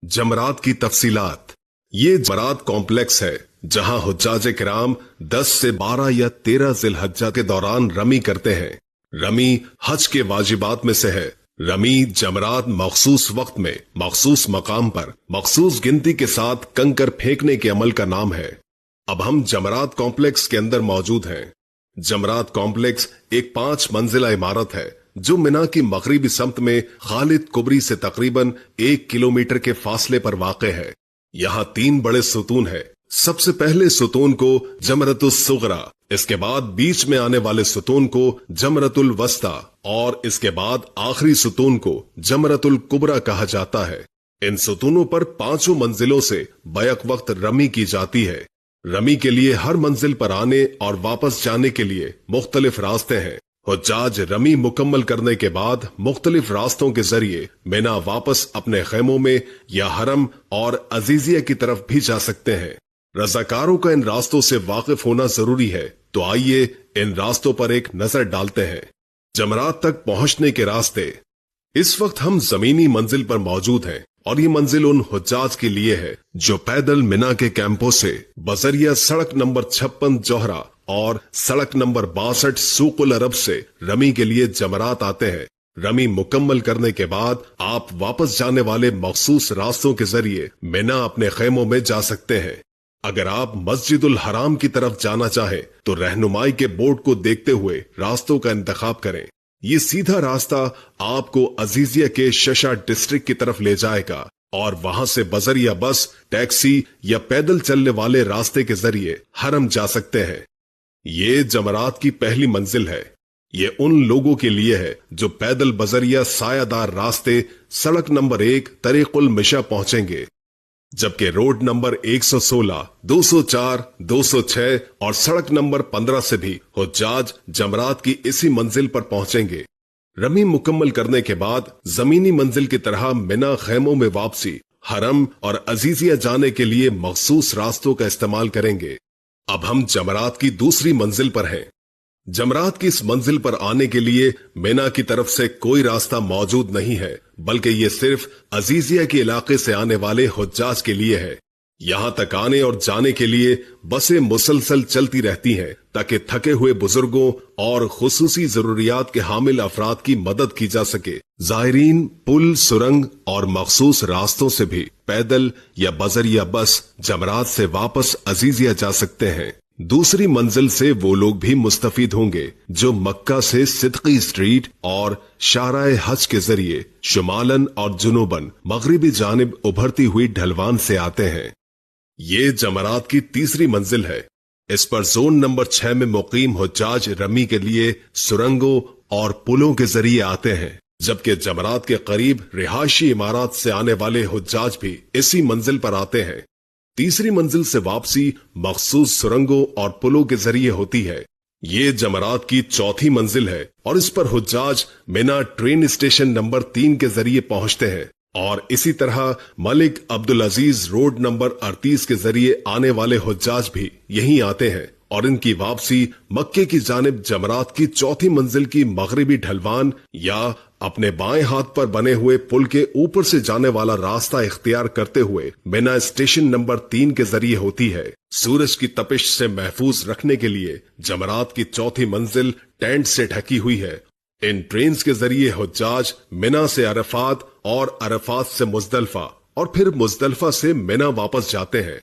जमरात की तफसीलात। ये जमरात कॉम्प्लेक्स है जहां हुज्जाज किराम 10 से 12 या 13 जिलहज्जा के दौरान रमी करते हैं। रमी हज के वाजिबात में से है। रमी जमरात मखसूस वक्त में मखसूस मकाम पर मखसूस गिनती के साथ कंकर फेंकने के अमल का नाम है। अब हम जमरात कॉम्प्लेक्स के अंदर मौजूद हैं। जमरात कॉम्प्लेक्स एक 5 मंजिला इमारत है जो मिना की मगरिबी समत में खालिद कुबरी से तकरीबन 1 किलोमीटर के फासले पर वाक़े है। यहाँ 3 बड़े सुतून है। सबसे पहले सुतून को जमरतुल सुगरा, इसके बाद बीच में आने वाले सुतून को जमरतुल वस्ता और इसके बाद आखिरी सुतून को जमरतुल कुबरा कहा जाता है। इन सुतूनों पर 5 मंजिलों से बैक वक्त रमी की जाती है। रमी के लिए हर मंजिल पर आने और वापस जाने के लिए मुख्तलिफ रास्ते हैं। हुज्जाज रमी मुकम्मल करने के बाद मुख्तलिफ रास्तों के जरिए मिना वापस अपने खेमों में या हरम और अजीजिया की तरफ भी जा सकते हैं। रजाकारों का इन रास्तों से वाकिफ होना जरूरी है, तो आइए इन रास्तों पर एक नजर डालते हैं। जमरात तक पहुंचने के रास्ते। इस वक्त हम जमीनी मंजिल पर मौजूद हैं और ये मंजिल उन हुज्जाज के लिए है जो पैदल मिना के कैंपों से बजरिया सड़क नंबर 56 जोहरा और सड़क नंबर 62 सूकुल अरब से रमी के लिए जमरात आते हैं। रमी मुकम्मल करने के बाद आप वापस जाने वाले मखसूस रास्तों के जरिए मिना अपने खेमों में जा सकते हैं। अगर आप मस्जिदुल हराम की तरफ जाना चाहें तो रहनुमाई के बोर्ड को देखते हुए रास्तों का इंतखाब करें। ये सीधा रास्ता आपको अजीजिया के शशा डिस्ट्रिक्ट की तरफ ले जाएगा और वहां से बजरिया बस, टैक्सी या पैदल चलने वाले रास्ते के जरिए हरम जा सकते हैं। ये जमरात की पहली मंजिल है। ये उन लोगों के लिए है जो पैदल बजरिया सायादार रास्ते सड़क नंबर 1 तरीकुल मिशा पहुंचेंगे, जबकि रोड नंबर 116, 204, 206 और सड़क नंबर 15 से भी हुज्जाज जमरात की इसी मंजिल पर पहुंचेंगे। रमी मुकम्मल करने के बाद जमीनी मंजिल की तरह मिना खेमों में वापसी, हरम और अजीजिया जाने के लिए मखसूस रास्तों का इस्तेमाल करेंगे। अब हम जमरात की दूसरी मंजिल पर हैं। जमरात की इस मंजिल पर आने के लिए मिना की तरफ से कोई रास्ता मौजूद नहीं है, बल्कि ये सिर्फ अजीजिया के इलाके से आने वाले हुज्जाज के लिए है। यहाँ तक आने और जाने के लिए बसें मुसलसल चलती रहती हैं ताकि थके हुए बुजुर्गों और खुसूसी जरूरियात के हामिल अफराद की मदद की जा सके। जायरीन पुल, सुरंग और मखसूस रास्तों से भी पैदल या बजरिया बस जमरात से वापस अजीजिया जा सकते हैं। दूसरी मंजिल से वो लोग भी मुस्तफीद होंगे जो मक्का से सिद्की स्ट्रीट और शाराए हज के जरिए शुमालन और जुनूबन मगरिबी जानिब उभरती हुई ढलवान से आते हैं। ये जमरात की तीसरी मंजिल है। इस पर जोन नंबर 6 में मुकीम हुज्जाज रमी के लिए सुरंगों और पुलों के जरिए आते हैं, जबकि जमरात के करीब रिहायशी इमारत से आने वाले हुज्जाज भी इसी मंजिल पर आते हैं। तीसरी मंजिल से वापसी मखसूस सुरंगों और पुलों के जरिए होती है। ये जमरात की चौथी मंजिल है और इस पर हुज्जाज मिना ट्रेन स्टेशन नंबर 3 के जरिए पहुंचते हैं और इसी तरह मलिक अब्दुल अजीज रोड नंबर 38 के जरिए आने वाले हुज्जाज भी यहीं आते हैं और इनकी वापसी मक्के की जानिब जमरात की चौथी मंजिल की मगरिबी ढलवान या अपने बाएं हाथ पर बने हुए पुल के ऊपर से जाने वाला रास्ता इख्तियार करते हुए मिना स्टेशन नंबर 3 के जरिए होती है। सूरज की तपिश से महफूज रखने के लिए जमरात की चौथी मंजिल टेंट से ढकी हुई है। इन ट्रेन्स के जरिए हुज्जाज मिना से अरफात और अरफात से मुजदलफा और फिर मुजदलफा से मिना वापस जाते हैं।